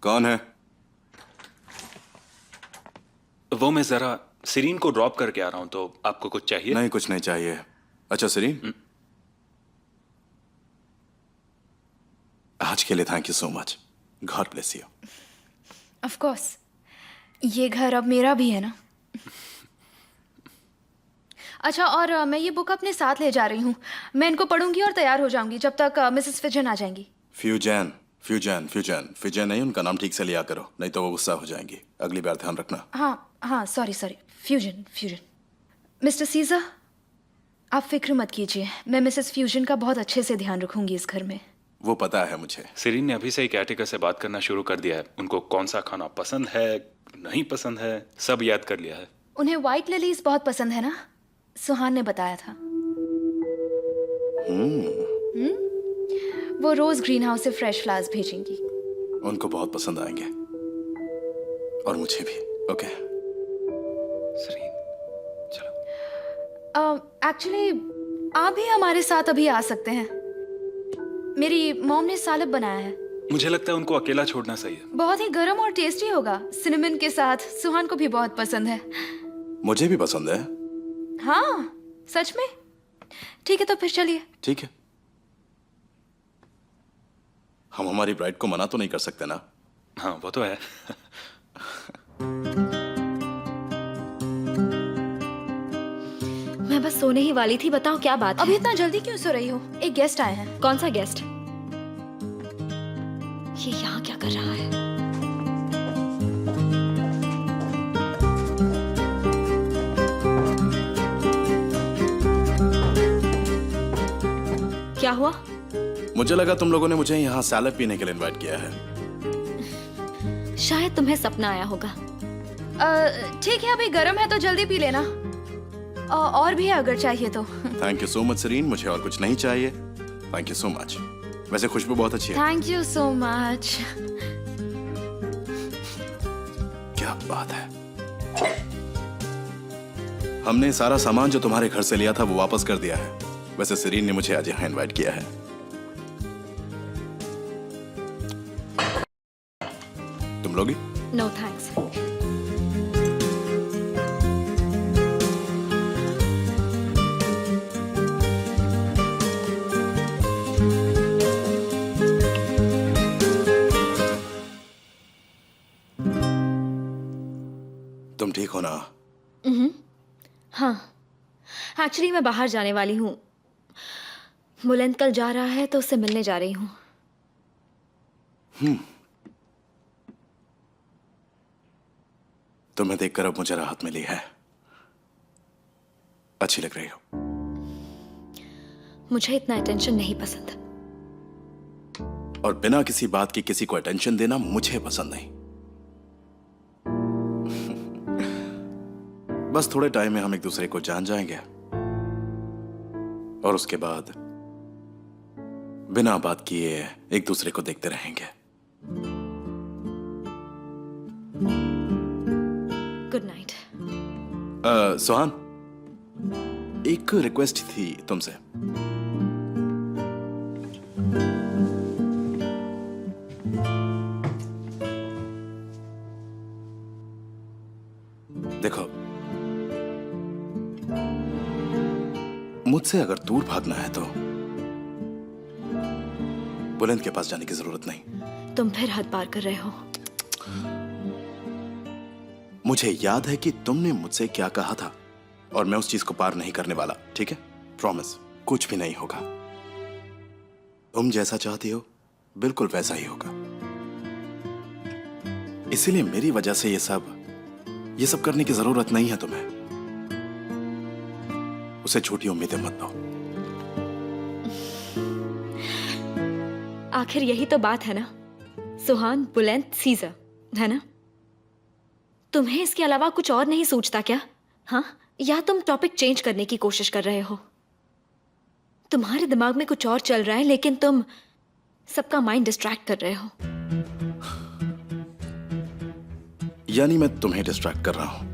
कौन है? वो मैं जरा सिरीन को ड्रॉप करके आ रहा हूं, तो आपको कुछ चाहिए? नहीं, कुछ नहीं चाहिए। अच्छा सिरीन, आज के लिए thank you so much. God bless you. Of course, ये घर अब मेरा भी है ना। अच्छा, और मैं ये बुक अपने साथ ले जा रही हूँ। मैं इनको पढ़ूंगी और तैयार हो जाऊंगी जब तक मिसेस फिजन आ जाएंगी। फ्यूजन फ्यूजन फ्यूजन फिजन नहीं, उनका नाम ठीक से लिया करो, नहीं तो वो गुस्सा हो जाएंगी। अगली बार ध्यान रखना। हाँ, सॉरी। फ्यूजन। मिस्टर सीज़र, आप फिक्र मत कीजिए, मैं मिसेस फ्यूजन का बहुत अच्छे से ध्यान रखूंगी इस घर में। वो पता है मुझे। सिरीन ने अभी से ही कैटेकर से बात करना शुरू कर दिया है। उनको कौन सा खाना पसंद है, नहीं पसंद है, सब याद कर लिया है। उन्हें व्हाइट लिलीज बहुत पसंद है ना, सुहान ने बताया था। वो रोज ग्रीन हाउस से फ्रेश फ्लावर्स भेजेंगी। उनको बहुत पसंद आएंगे, और मुझे भी। ओके सिरीन, चलो। एक्चुअली आप भी हमारे साथ अभी आ सकते हैं। मेरी मॉम ने सालब बनाया है। मुझे लगता है उनको अकेला छोड़ना सही है। बहुत ही गर्म और टेस्टी होगा, सिनेमन के साथ। सुहान को भी बहुत पसंद है। मुझे भी पसंद है। हाँ, सच में? ठीक है, तो फिर चलिए। ठीक है, हम हमारी ब्राइड को मना तो नहीं कर सकते ना? हाँ, वो तो है। मैं बस सोने ही वाली थी, बताओ क्या बात अभी है? इतना जल्दी क्यों सो रही हो? एक गेस्ट आए हैं। कौन सा गेस्ट? ये यहाँ क्या कर रहा है? क्या हुआ? मुझे लगा तुम लोगों ने मुझे यहाँ सैलड पीने के लिए इनवाइट किया है। शायद तुम्हें सपना आया होगा। ठीक है, अभी गर्म है तो जल्दी पी लेना। और भी है अगर चाहिए तो। Thank you so much Sareen, मुझे और कुछ नहीं चाहिए। Thank you so much. वैसे खुशबू बहुत अच्छी है। Thank you so much. क्या बात है। हमने सारा सामान जो तुम्हारे घर से लिया था वो वापस कर दिया है। वैसे सरीन ने मुझे आज यहाँ इनवाइट किया है। तुम लोगी? No thanks. तुम ठीक हो ना? हाँ, एक्चुअली मैं बाहर जाने वाली हूँ। बुलंद कल जा रहा है तो उससे मिलने जा रही हूँ। तुम्हें देखकर अब मुझे राहत मिली है। अच्छी लग रही हो। मुझे इतना अटेंशन नहीं पसंद। और बिना किसी बात की किसी को अटेंशन देना मुझे पसंद नहीं। बस थोड़े टाइम में हम एक दूसरे को जान जाएंगे, और उसके बाद बिना बात किए एक दूसरे को देखते रहेंगे। Good night. सुहान, एक रिक्वेस्ट थी तुमसे। देखो, मुझसे अगर दूर भागना है तो बुलंद के पास जाने की जरूरत नहीं। तुम फिर हद पार कर रहे हो। मुझे याद है कि तुमने मुझसे क्या कहा था, और मैं उस चीज को पार नहीं करने वाला। ठीक है, प्रॉमिस, कुछ भी नहीं होगा। तुम जैसा चाहती हो बिल्कुल वैसा ही होगा। इसीलिए मेरी वजह से ये सब करने की जरूरत नहीं है तुम्हें। उसे छोटी उम्मीदें मत दो। आखिर यही तो बात है ना, सुहान, बुलंद, सीजर, है ना? तुम्हें इसके अलावा कुछ और नहीं सोचता क्या? हाँ, या तुम टॉपिक चेंज करने की कोशिश कर रहे हो? तुम्हारे दिमाग में कुछ और चल रहा है, लेकिन तुम सबका माइंड डिस्ट्रैक्ट कर रहे हो। यानी मैं तुम्हें डिस्ट्रैक्ट कर रहा हूं?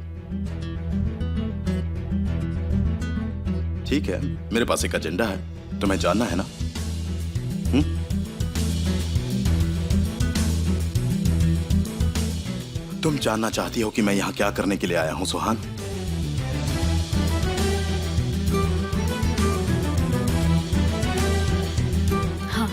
ठीक है, मेरे पास एक एजेंडा है, तुम्हें जानना है ना? तुम जानना चाहती हो कि मैं यहाँ क्या करने के लिए आया हूँ सुहान? हाँ।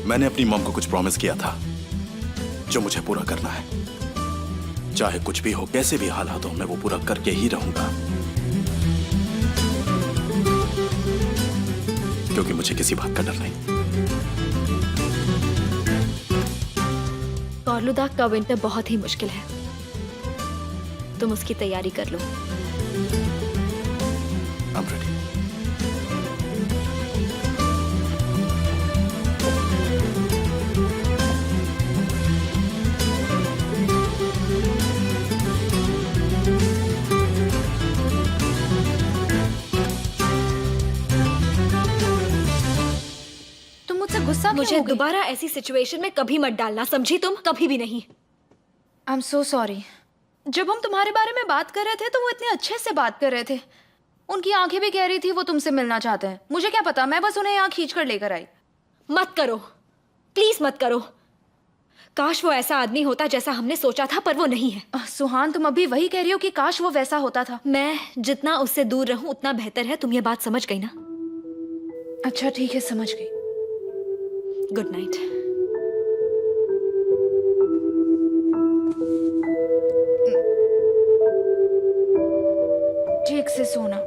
मैंने अपनी मॉम को कुछ प्रॉमिस किया था जो मुझे पूरा करना है। चाहे कुछ भी हो, कैसे भी हालात हो, मैं वो पूरा करके ही रहूंगा, क्योंकि मुझे किसी बात का डर नहीं। कॉर्लुदाक का विंटर बहुत ही मुश्किल है, तुम उसकी तैयारी कर लो। I'm ready. तुम मुझसे गुस्सा क्यों मुझे हो गई? दोबारा ऐसी सिचुएशन में कभी मत डालना, समझी तुम? कभी भी नहीं। I am so sorry. जब हम तुम्हारे बारे में बात कर रहे थे तो वो इतने अच्छे से बात कर रहे थे। उनकी आंखें भी कह रही थी वो तुमसे मिलना चाहते हैं। मुझे क्या पता, मैं बस उन्हें यहाँ खींच कर लेकर आई। मत करो, प्लीज मत करो। काश वो ऐसा आदमी होता जैसा हमने सोचा था, पर वो नहीं है। सुहान, तुम अभी वही कह रही हो कि काश वो वैसा होता था। मैं जितना उससे दूर रहूं उतना बेहतर है। तुम ये बात समझ गई ना? अच्छा ठीक है, समझ गई। Good night. ठीक से सोना।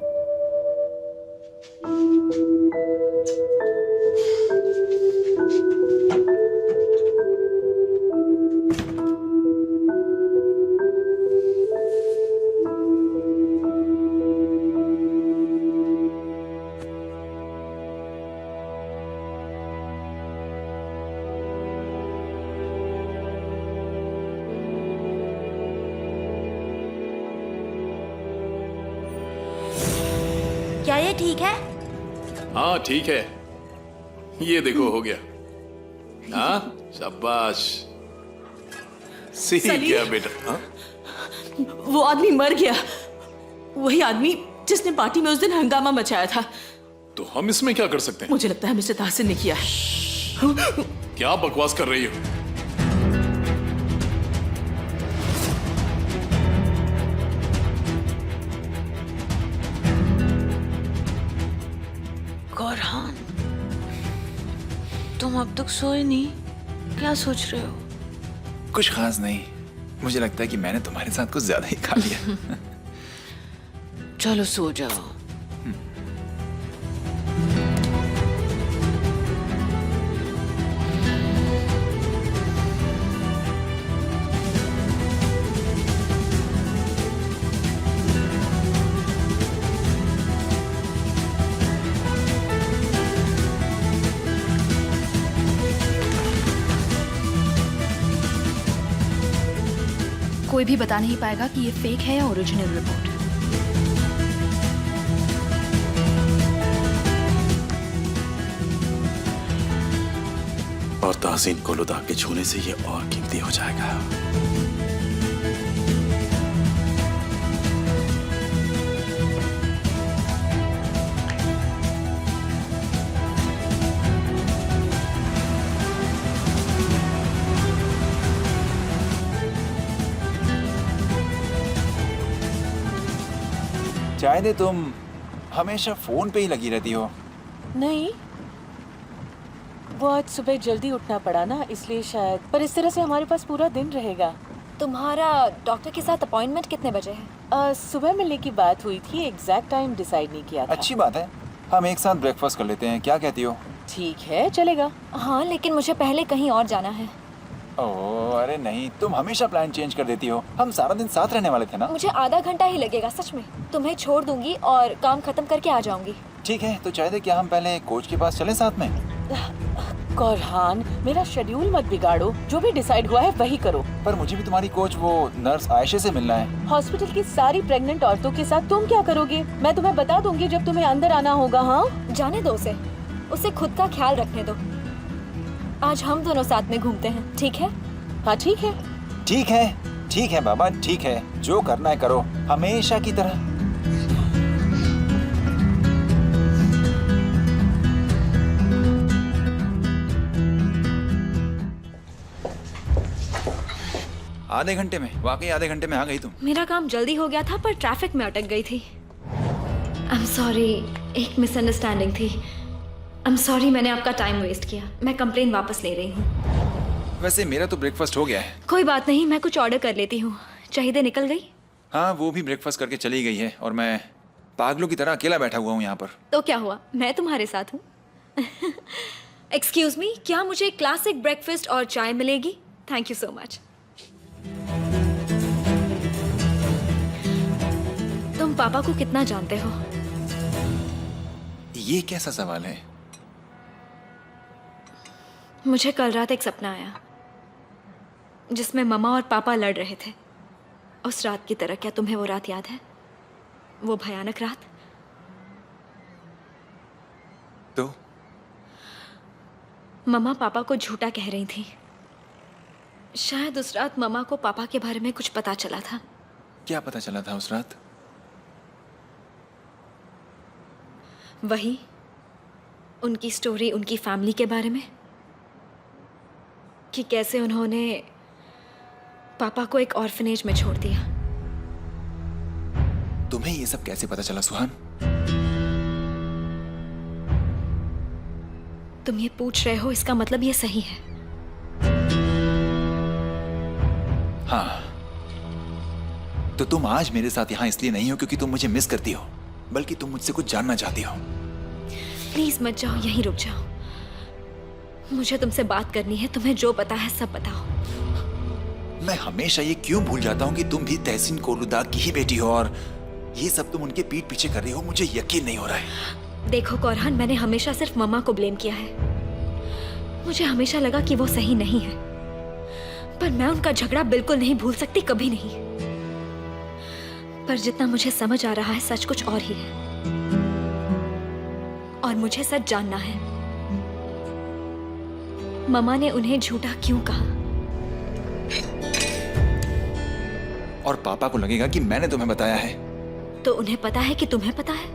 क्या ये ठीक है? हाँ ठीक है, ये देखो हो गया। हाँ शाबाश, सीख गया बेटा। हाँ? वो आदमी मर गया, वही आदमी जिसने पार्टी में उस दिन हंगामा मचाया था। तो हम इसमें क्या कर सकते हैं? मुझे लगता है मिस्टर ताहसिन ने किया है। क्या बकवास कर रही हो? गौरहान, तुम अब तक सोए नहीं, क्या सोच रहे हो? कुछ खास नहीं, मुझे लगता है कि मैंने तुम्हारे साथ कुछ ज्यादा ही खा लिया। चलो सो जाओ। कोई भी बता नहीं पाएगा कि ये फेक है या ओरिजिनल रिपोर्ट। और ताहसीन को लुदा के छूने से ये और कीमती हो जाएगा। शायद तुम हमेशा फोन पे ही लगी रहती हो। नहीं, वो आज सुबह जल्दी उठना पड़ा ना, इसलिए शायद। पर इस तरह से हमारे पास पूरा दिन रहेगा। तुम्हारा डॉक्टर के साथ अपॉइंटमेंट कितने बजे है? सुबह मिलने की बात हुई थी, एग्जैक्ट टाइम डिसाइड नहीं किया था। अच्छी बात है, हम एक साथ ब्रेकफास्ट कर लेते हैं, क्या कहती हो? ठीक है, चलेगा। हाँ, लेकिन मुझे पहले कहीं और जाना है। ओह अरे नहीं, तुम हमेशा प्लान चेंज कर देती हो। हम सारा दिन साथ रहने वाले थे ना। मुझे आधा घंटा ही लगेगा, सच में। तुम्हें छोड़ दूंगी और काम खत्म करके आ जाऊंगी। ठीक है, तो चाहते क्या हम पहले कोच के पास चलें साथ में? गौरहान, मेरा शेड्यूल मत बिगाड़ो, जो भी डिसाइड हुआ है वही करो। पर मुझे भी तुम्हारी कोच वो नर्स आयशा से मिलना है। हॉस्पिटल की सारी प्रेग्नेंट औरतों के साथ तुम क्या करोगे? मैं तुम्हें बता दूंगी जब तुम्हें अंदर आना होगा। हाँ, जाने दो उसे खुद का ख्याल रखने दो। आज हम दोनों साथ में घूमते हैं, ठीक है? हाँ ठीक है। ठीक है बाबा, ठीक है, जो करना है करो, हमेशा की तरह। आधे घंटे में, वाकई आधे घंटे में आ गई तुम। मेरा काम जल्दी हो गया था पर ट्रैफिक में अटक गई थी। आई एम सॉरी, एक मिसअंडरस्टैंडिंग थी। आई एम सॉरी मैंने आपका टाइम वेस्ट किया। मैं कंप्लेन वापस ले रही हूँ। वैसे मेरा तो ब्रेकफास्ट हो गया है। कोई बात नहीं, मैं कुछ ऑर्डर कर लेती हूँ। चाहिए निकल गई? हाँ, वो भी ब्रेकफास्ट करके चली गई है और मैं पागलों की तरह अकेला बैठा हुआ हूँ यहाँ पर। तो क्या हुआ, मैं तुम्हारे साथ हूँ। एक्सक्यूज मी, क्या मुझे क्लासिक ब्रेकफास्ट और चाय मिलेगी? Thank you so much. तुम पापा को कितना जानते हो? ये कैसा सवाल है? मुझे कल रात एक सपना आया जिसमें मम्मा और पापा लड़ रहे थे। उस रात की तरह क्या तुम्हें वो रात याद है? वो भयानक रात? तो मम्मा पापा को झूठा कह रही थी। शायद उस रात मम्मा को पापा के बारे में कुछ पता चला था। क्या पता चला था उस रात? वही उनकी स्टोरी, उनकी फैमिली के बारे में, कि कैसे उन्होंने पापा को एक ऑर्फनेज में छोड़ दिया। तुम्हें ये सब कैसे पता चला सुहान? तुम ये पूछ रहे हो, इसका मतलब ये सही है। हाँ, तो तुम आज मेरे साथ यहाँ इसलिए नहीं हो क्योंकि तुम मुझे मिस करती हो, बल्कि तुम मुझसे कुछ जानना चाहती हो। प्लीज मत जाओ, यहीं रुक जाओ। मुझे तुमसे बात करनी है। तुम्हें जो पता है सब बताओ। मैं हमेशा ये क्यों भूल जाता हूँ कि तुम भी तहसीन कोलुदा की ही बेटी हो और ये सब तुम उनके पीठ पीछे कर रही हो। मुझे यकीन नहीं हो रहा है। देखो कौरहान, मैंने हमेशा सिर्फ मम्मा को ब्लेम किया है। मुझे हमेशा लगा कि वो सही नहीं है, पर मैं उनका झगड़ा बिल्कुल नहीं भूल सकती, कभी नहीं। पर जितना मुझे समझ आ रहा है सच कुछ और ही है, और मुझे सच जानना है। मम्मा ने उन्हें झूठा क्यों कहा? और पापा को लगेगा कि मैंने तुम्हें बताया है। तो उन्हें पता है कि तुम्हें पता है?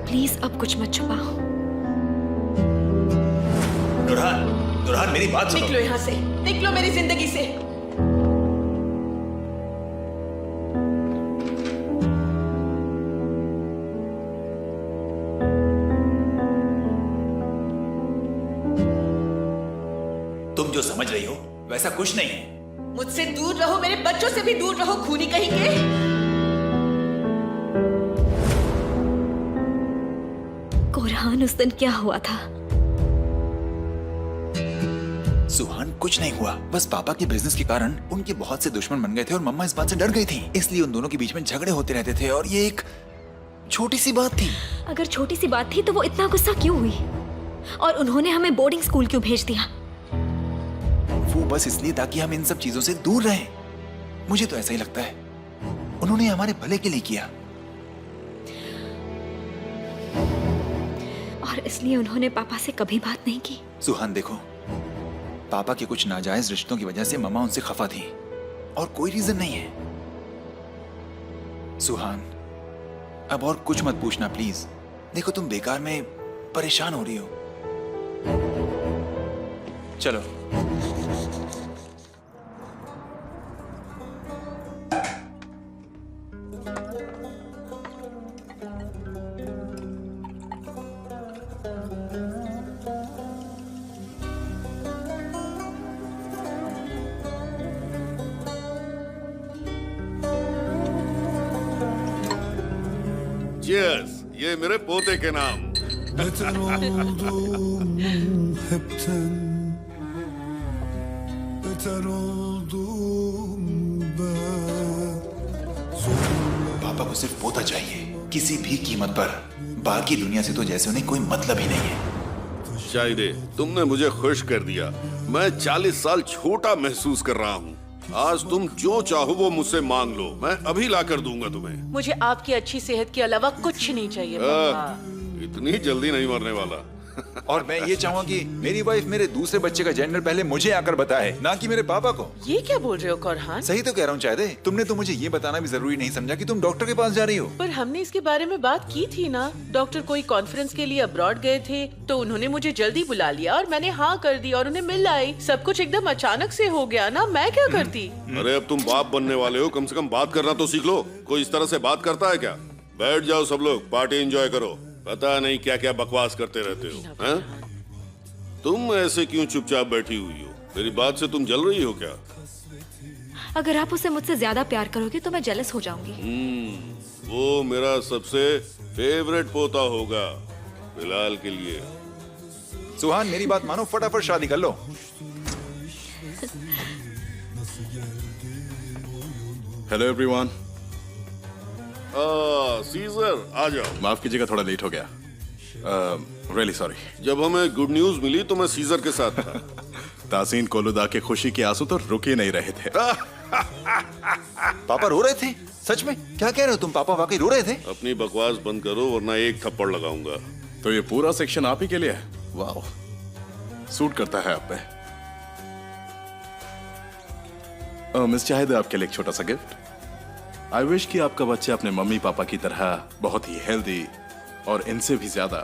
प्लीज अब कुछ मत छुपाओ। नूरहान, नूरहान मेरी बात सुनो। निकलो यहाँ से, निकलो मेरी जिंदगी से। तुम जो समझ रही हो वैसा कुछ नहीं है। मुझसे दूर रहो, मेरे बच्चों से भी दूर रहो, खूनी कहीं के। कोरहान, उस दिन क्या हुआ था? सुहान, कुछ नहीं हुआ। बस पापा के बिजनेस के कारण उनके बहुत से दुश्मन बन गए थे और मम्मा इस बात से डर गई थी। इसलिए उन दोनों के बीच में झगड़े होते रहते थे और ये एक छोटी सी बात थी। अगर छोटी सी बात थी तो वो इतना गुस्सा क्यों हुई? और उन्होंने हमें बोर्डिंग स्कूल क्यों भेज दिया? वो बस इसलिए ताकि हम इन सब चीजों से दूर रहें। मुझे तो ऐसा ही लगता है। उन्होंने हमारे भले के लिए किया। और इसलिए उन्होंने पापा से कभी बात नहीं की? सुहान देखो, पापा के कुछ नाजायज रिश्तों की वजह से मम्मा उनसे खफा थी और कोई रीजन नहीं है। सुहान, अब और कुछ मत पूछना प्लीज। देखो तुम बेकार में परेशान हो रही हो। चलो। Cheers, ये मेरे पोते के नाम। Beter oldum hepten. Beter oldum ben. पापा को सिर्फ पोता चाहिए, किसी भी कीमत पर। बाकी दुनिया से तो जैसे उन्हें कोई मतलब ही नहीं है। शायदे, तुमने मुझे खुश कर दिया। मैं 40 साल छोटा महसूस कर रहा हूँ। आज तुम जो चाहो वो मुझसे मांग लो, मैं अभी ला कर दूंगा तुम्हें। मुझे आपकी अच्छी सेहत के अलावा कुछ नहीं चाहिए मम्मा। इतनी जल्दी नहीं मरने वाला। और मैं ये चाहूंगा कि मेरी वाइफ मेरे दूसरे बच्चे का जेंडर पहले मुझे आकर बताए, ना कि मेरे पापा को। ये क्या बोल रहे हो कौरहान? सही तो कह रहा हूँ चाहते, तुमने तो मुझे ये बताना भी जरूरी नहीं समझा कि तुम डॉक्टर के पास जा रही हो। पर हमने इसके बारे में बात की थी ना। डॉक्टर कोई कॉन्फ्रेंस के लिए अब्रॉड गए थे तो उन्होंने मुझे जल्दी बुला लिया और मैंने हाँ कर दी और उन्हें मिल आई। सब कुछ एकदम अचानक से हो गया ना, मैं क्या करती? अरे अब तुम बाप बनने वाले हो, कम से कम बात करना तो सीख लो। कोई इस तरह से बात करता है क्या? बैठ जाओ सब लोग, पार्टी एंजॉय करो। पता नहीं क्या क्या बकवास करते रहते हो, हैं? तुम ऐसे क्यों चुपचाप बैठी हुई हो? मेरी बात से तुम जल रही हो क्या? अगर आप उसे मुझसे ज्यादा प्यार करोगे तो मैं जेलस हो जाऊंगी। वो मेरा सबसे फेवरेट पोता होगा फिलहाल के लिए। सुहान मेरी बात मानो, फटाफट शादी कर लो। Hello everyone. सीजर आ जाओ। माफ कीजिएगा, थोड़ा लेट हो गया। Really sorry. जब हमें गुड न्यूज मिली तो मैं सीजर के साथ था। तासीन कोलुदा के खुशी के आंसू तो रुक ही नहीं रहे थे। पापा रो रहे थे? सच में? क्या कह रहे हो तुम? पापा वाकई रो रहे थे? अपनी बकवास बंद करो वरना एक थप्पड़ लगाऊंगा। तो ये पूरा सेक्शन आप ही के लिए है? वाह, सूट करता है आप पे। मिस चाहेद, आपके लिए एक छोटा सा गिफ्ट। आई विश कि आपका बच्चा अपने मम्मी पापा की तरह बहुत ही हेल्दी और इनसे भी ज्यादा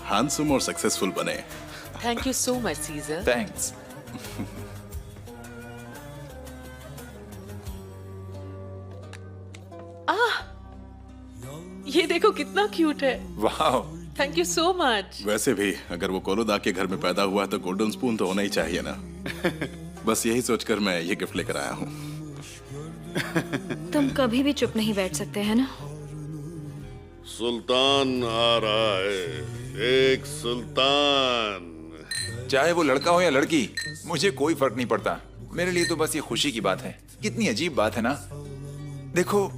हैंडसम और सक्सेसफुल बने। Thank you so much Caesar. Thanks. ये देखो कितना क्यूट है। वाह। थैंक यू सो मच। वैसे भी अगर वो कोलुदा के घर में पैदा हुआ है तो गोल्डन स्पून तो होना ही चाहिए ना। बस यही सोचकर मैं ये गिफ्ट लेकर आया हूँ। तुम कभी भी चुप नहीं बैठ सकते है ना? सुल्तान आ रहा है, एक सुल्तान। चाहे वो लड़का हो या लड़की, मुझे कोई फर्क नहीं पड़ता। मेरे लिए तो बस ये खुशी की बात है। कितनी अजीब बात है ना। देखो,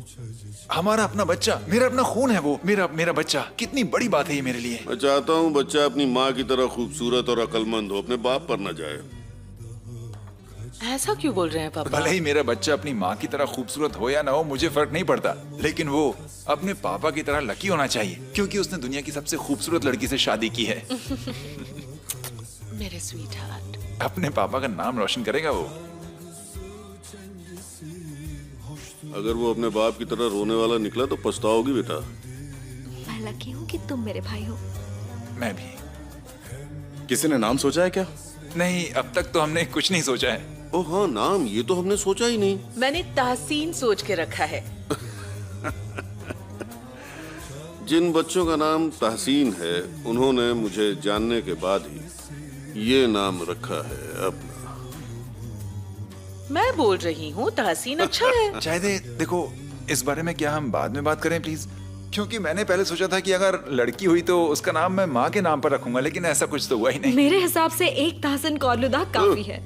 हमारा अपना बच्चा, मेरा अपना खून है वो, मेरा बच्चा। कितनी बड़ी बात है ये मेरे लिए। मैं चाहता हूँ बच्चा अपनी माँ की तरह खूबसूरत और अक्लमंद हो, अपने बाप पर न जाए। ऐसा क्यों बोल रहे हैं पापा? भले ही मेरा बच्चा अपनी माँ की तरह खूबसूरत हो या ना हो, मुझे फर्क नहीं पड़ता, लेकिन वो अपने पापा की तरह लकी होना चाहिए, क्योंकि उसने दुनिया की सबसे खूबसूरत लड़की से शादी की है। मेरे स्वीट हार्ट। अपने पापा का नाम रोशन करेगा वो। अगर वो अपने बाप की तरह रोने वाला निकला तो पछताओगी बेटा। मैं लकी हूँ कि तुम मेरे भाई हो। मैं भी। किसी ने नाम सोचा है क्या? नहीं, अब तक तो हमने कुछ नहीं सोचा है। ओह हाँ, नाम ये तो हमने सोचा ही नहीं। मैंने तहसीन सोच के रखा है। जिन बच्चों का नाम तहसीन है उन्होंने मुझे जानने के बाद ही ये नाम रखा है अपना। मैं बोल रही हूँ तहसीन अच्छा है। चाहे देखो, इस बारे में क्या हम बाद में बात करें प्लीज? क्योंकि मैंने पहले सोचा था कि अगर लड़की हुई तो उसका नाम मैं माँ के नाम पर रखूंगा, लेकिन ऐसा कुछ तो हुआ ही नहीं। मेरे हिसाब से एक ताहसन कोलुदा काफी है।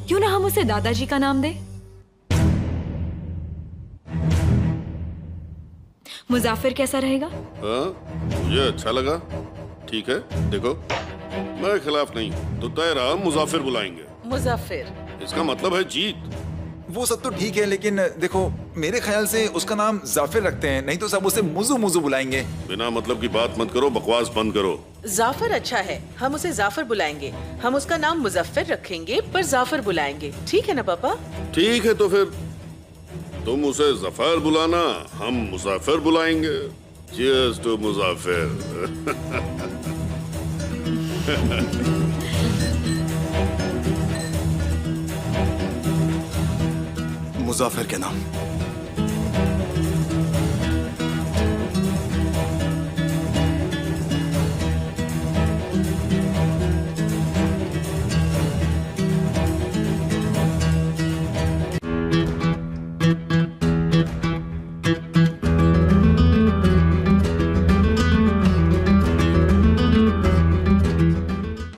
क्यों ना हम उसे दादाजी का नाम दें? मुजाफिर कैसा रहेगा? हाँ, मुझे अच्छा लगा। ठीक है, देखो मैं खिलाफ नहीं हूँ, तो तय रहा मुजाफिर बुलाएंगे। मुजाफिर इसका मतलब है जीत। वो सब तो ठीक है, लेकिन देखो मेरे ख्याल से उसका नाम जाफिर रखते हैं, नहीं तो सब उसे मुजू मुजू बुलाएंगे। बिना मतलब की बात मत करो, बकवास बंद करो। जाफर अच्छा है, हम उसे जाफर बुलाएंगे। हम उसका नाम मुजफ्फर रखेंगे पर जाफर बुलाएंगे। ठीक है ना पापा? ठीक है, तो फिर तुम उसे जफर बुलाना, हम मुसाफिर बुलाएंगे। चीयर्स टू मुसाफिर। मुजाफिर के नाम।